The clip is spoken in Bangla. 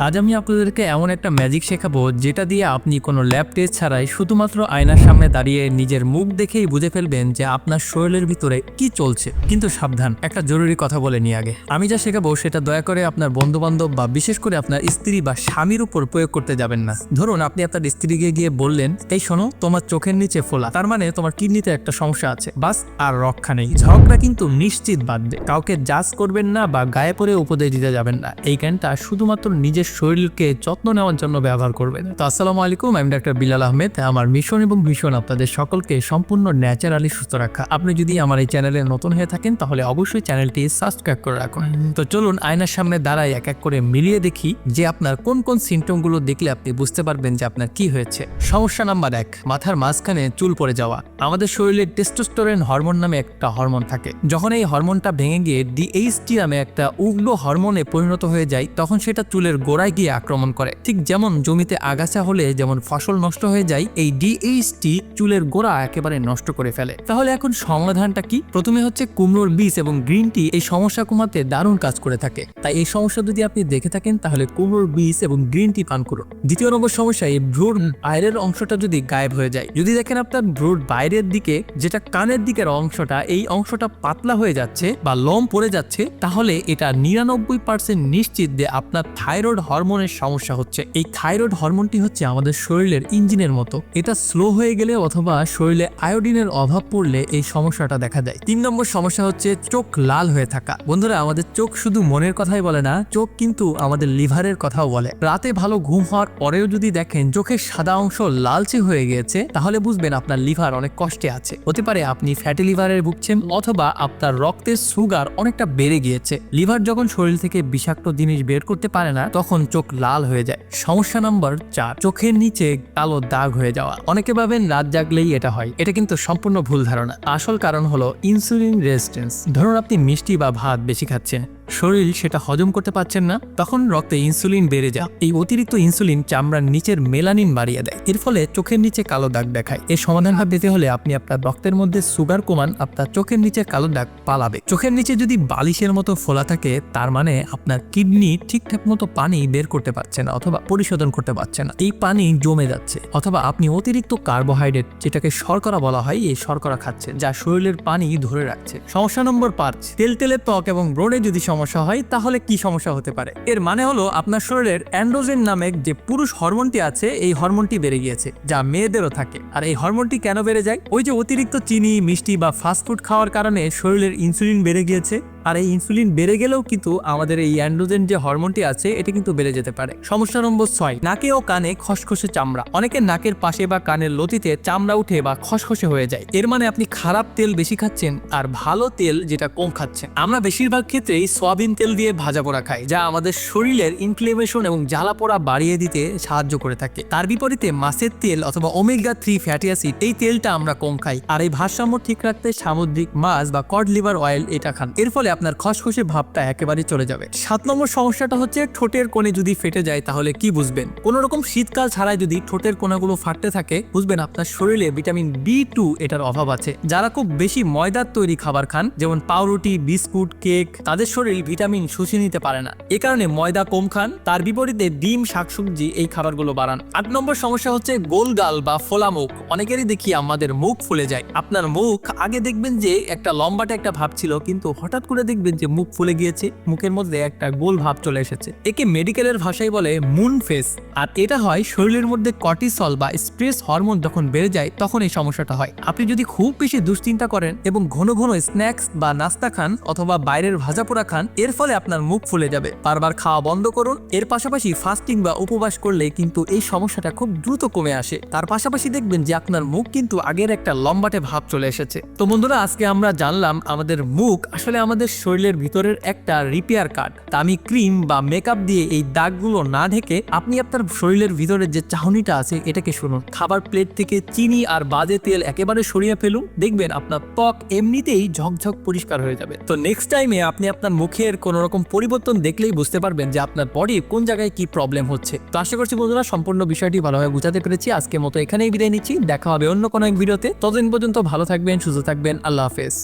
আজ আমি আপনাদেরকে এমন একটা ম্যাজিক শেখাবো যেটা দিয়ে আপনি কোনো ল্যাব টেস্ট ছাড়াই শুধুমাত্র আয়নার সামনে দাঁড়িয়ে নিজের মুখ দেখেই বুঝে ফেলবেন যে আপনার শরীরের ভিতরে কি চলছে। কিন্তু সাবধান, একটা জরুরি কথা বলে নিয়ে আগে। আমি যা শেখাবো সেটা দয়া করে আপনার বন্ধু বান্ধব বা বিশেষ করে আপনার স্ত্রী বা স্বামীর উপর প্রয়োগ করতে যাবেন না। ধরুন আপনি আপনার স্ত্রীকে গিয়ে বললেন, এই শোনো, তোমার চোখের নিচে ফোলা, তার মানে তোমার কিডনিতে একটা সমস্যা আছে, বাস আর রক্ষা নেই। ঝগড়া কিন্তু নিশ্চিত বাঁধবে। কাউকে জাজ করবেন না বা গায়ে পড়ে উপদেশ দিতে যাবেন না। এই জ্ঞানটা শুধুমাত্র নিজের শরীরকে যত্ন নেওয়ার জন্য ব্যবহার করবেন। তো আসসালামু আলাইকুম, আমি ডাক্তার বিলাল আহমেদ। আমার মিশন এবং ভিশন আপনাদের সকলকে সম্পূর্ণ ন্যাচারালি সুস্থ রাখা। আপনি যদি আমার এই চ্যানেলে নতুন হয়ে থাকেন তাহলে অবশ্যই চ্যানেলটি সাবস্ক্রাইব করে রাখুন। তো চলুন আয়নার সামনে দাঁড়ায় এক এক করে মিলিয়ে দেখি যে আপনার কোন কোন সিমটমগুলো দেখলে আপনি বুঝতে পারবেন যে আপনার কি হয়েছে। সমস্যা নাম্বার 1, মাথার মাঝখানে চুল পড়ে যাওয়া। আমাদের শরীরে টেস্টোস্টেরন হরমোন নামে একটা হরমোন থাকে। যখন এই হরমোনটা ভেঙে গিয়ে ডিএইচটি নামে একটা উগ্র হরমোনে পরিণত হয়ে যায়, তখন সেটা চুলের গোড়ায় গিয়ে আক্রমণ করে। ঠিক যেমন জমিতে আগাছা হলে যেমন ফসল নষ্ট হয়ে যায়, এই ডিএইচটি চুলের গোড়া একেবারে নষ্ট করে ফেলে। তাহলে এখন সমাধানটা কি? প্রথমে হচ্ছে কুমড়োর বীজ এবং গ্রিন টি এই সমস্যা কমাতে দারুণ কাজ করে থাকে। তাই এই সমস্যা যদি আপনি দেখে থাকেন তাহলে কুমড়োর বীজ এবং গ্রিন টি পান করুন। দ্বিতীয় নম্বর সমস্যা, এই ভ্রুর বাইরের অংশটা যদি গায়েব হয়ে যায়। যদি দেখেন আপনার ভ্রুর বাইরের দিকে, যেটা কানের দিকের অংশটা, এই অংশটা পাতলা হয়ে যাচ্ছে বা লোম পড়ে যাচ্ছে, তাহলে এটা 99% নিশ্চিত যে আপনার থাইরয়েড হরমোনের সমস্যা হচ্ছে। এই থাইরয়েড হরমোনটি হচ্ছে আমাদের শরীরের ইঞ্জিনের মতো। এটা স্লো হয়ে গেলে অথবা শরীরে আয়োডিনের অভাব পড়লে এই সমস্যাটা দেখা দেয়। 3 নম্বর সমস্যা হচ্ছে চোখ লাল হয়ে থাকা। বন্ধুরা, আমাদের চোখ শুধু মনের কথাই বলে না, চোখ কিন্তু আমাদের লিভারের কথাও বলে। রাতে ভালো ঘুম হওয়ার পরেও যদি দেখেন চোখের সাদা অংশ লালচে হয়ে গিয়েছে, তাহলে বুঝবেন আপনার লিভার অনেক কষ্টে আছে। হতে পারে আপনি ফ্যাটি লিভারের ভুগছেন অথবা আপনার রক্তের সুগার অনেকটা বেড়ে গিয়েছে। লিভার যখন শরীর থেকে বিষাক্ত জিনিস বের করতে পারে না, তখন চোখ লাল হয়ে যায়। সমস্যা নাম্বার 4, চোখের নিচে কালো দাগ হয়ে যাওয়া। অনেকে ভাবেন রাত জাগলেই এটা হয়। এটা কিন্তু সম্পূর্ণ ভুল ধারণা। আসল কারণ হলো ইনসুলিন রেজিস্ট্যান্স। ধরুন আপনি মিষ্টি বা ভাত বেশি খাচ্ছেন, শরীর সেটা হজম করতে পারছেন না, তখন রক্তে ইনসুলিন বেড়ে যায়। এই অতিরিক্ত ইনসুলিন চামড়ার নিচের মেলানিন বাড়িয়ে দেয়। এর ফলে চোখের নিচে কালো দাগ দেখায়। এর সমাধান পেতে হলে আপনি আপনার রক্তের মধ্যে সুগার কমান, আপনার চোখের নিচে কালো দাগ পালাবে। চোখের নিচে যদি বালিশের মতো ফোলা থাকে, তার মানে আপনার কিডনি ঠিকঠাক মতো পানি বের করতে পারছে না অথবা পরিশোধন করতে পারছে না। এই পানি জমে যাচ্ছে। অথবা আপনি অতিরিক্ত কার্বোহাইড্রেট, যেটাকে শর্করা বলা হয়, এই শর্করা খাচ্ছেন, যা শরীরের পানি ধরে রাখছে। সমস্যা নম্বর 5, তেলতেলে ত্বক এবং ব্রণে যদি সমস্যা হয়, তাহলে কি সমস্যা হতে পারে? এর মানে হলো আপনার শরীরের অ্যান্ড্রোজেন নামে যে পুরুষ হরমোনটি আছে, এই হরমোনটি বেড়ে গিয়েছে, যা মেয়েদেরও থাকে। আর এই হরমোনটি কেন বেড়ে যায়? ওই যে অতিরিক্ত চিনি, মিষ্টি বা ফাস্টফুড খাওয়ার কারণে শরীরের ইনসুলিন বেড়ে গিয়েছে। আর এই ইনসুলিন বেড়ে গেলেও কিন্তু আমাদের এই অ্যান্ড্রোজেন যে হরমোনটি আছে, এটা কিন্তু বেড়ে যেতে পারে। সমস্যা নম্বর 6, নাকে ও কানে খসখসে চামড়া। অনেকের নাকের পাশে বা কানের লতিতে চামড়া উঠে বা খসখসে হয়ে যায়। এর মানে আপনি খারাপ তেল বেশি খাচ্ছেন আর ভালো তেল যেটা কম খাচ্ছেন। আমরা বেশিরভাগ ক্ষেত্রেই সয়াবিন তেল দিয়ে ভাজা পোড়া খাই, যা আমাদের শরীরের ইনফ্লেমেশন এবং জ্বালা পোড়া বাড়িয়ে দিতে সাহায্য করে থাকে। তার বিপরীতে মাছের তেল অথবা ওমেগা 3 ফ্যাটি অ্যাসিড, এই তেলটা আমরা কম খাই। আর এই ভারসাম্য ঠিক রাখতে সামুদ্রিক মাছ বা কড লিভার অয়েল এটা খান। এর ফলে আপনার খসখসে ভাবটা একেবারে চলে যাবে। 7 নম্বর সমস্যাটা হচ্ছে ঠোঁটের কোণে যদি ফেটে যায়, তাহলে কি বুঝবেন? কোন রকম শীতকাল ছাড়াই যদি ঠোঁটের কোণাগুলো ফাটতে থাকে, বুঝবেন আপনার শরীরে ভিটামিন B2 এটার অভাব আছে। যারা খুব বেশি ময়দার তৈরি খাবার খান, যেমন পাউরুটি, বিস্কুট, কেক, তাদের শরীর ভিটামিন শুষে নিতে পারে না। এ কারণে ময়দা কম খান। তার বিপরীতে ডিম, শাকসবজি এই খাবারগুলো বাড়ান। 8 নম্বর সমস্যা হচ্ছে গোল গাল বা ফোলা মুখ। অনেকেরই দেখি আমাদের মুখ ফুলে যায়। আপনার মুখ আগে দেখবেন যে একটা লম্বাটে একটা ভাব ছিল, কিন্তু হঠাৎ করে দেখবেন যে মুখ ফুলে গিয়েছে, মুখের মধ্যে একটা গোল ভাব চলে এসেছে। একে মেডিকেলের ভাষায় বলে মুন ফেস। আর এটা হয় শরীরের মধ্যে কর্টিসল বা স্ট্রেস হরমোন যখন বেড়ে যায়, তখন এই সমস্যাটা হয়। আপনি যদি খুব বেশি দুশ্চিন্তা করেন এবং ঘন ঘন স্ন্যাক্স বা নাস্তা খান অথবা বাইরের ভাজা পোড়া খান, এর ফলে আপনার মুখ ফুলে যাবে। বারবার খাওয়া বন্ধ করুন। এর পাশাপাশি ফাস্টিং বা উপবাস করলে কিন্তু এই সমস্যাটা খুব দ্রুত কমে আসে। তার পাশাপাশি দেখবেন যে আপনার মুখ কিন্তু আগের একটা লম্বাটে ভাব চলে এসেছে। তো বন্ধুরা, আজকে আমরা জানলাম আমাদের মুখ আসলে আমাদের শরীরের ভিতরের একটা রিপেয়ার কার্ড। দামি ক্রিম বা মেকআপ দিয়ে এই দাগগুলো না ঢেকে আপনি আপনার শরীরের ভিতরের যে চাহনিটা আছে, এটাকে শুনুন। খাবার প্লেট থেকে চিনি আর বাজে তেল একেবারে সরিয়ে ফেলুন। দেখবেন আপনার ত্বক এমনিতেই ঝকঝক পরিষ্কার হয়ে যাবে। তো নেক্সট টাইমে আপনি আপনার মুখের কোনো রকম পরিবর্তন দেখলেই বুঝতে পারবেন যে আপনার বডি কোন জায়গায় কি প্রবলেম হচ্ছে। তো আশা করছি বন্ধুরা সম্পূর্ণ বিষয়টি ভালোভাবে বুঝাতে পেরেছি। আজকের মতো এখানেই বিদায় নিচ্ছি। দেখা হবে অন্য কোনো এক ভিডিওতে। ততদিন পর্যন্ত ভালো থাকবেন, সুস্থ থাকবেন। আল্লাহ হাফেজ।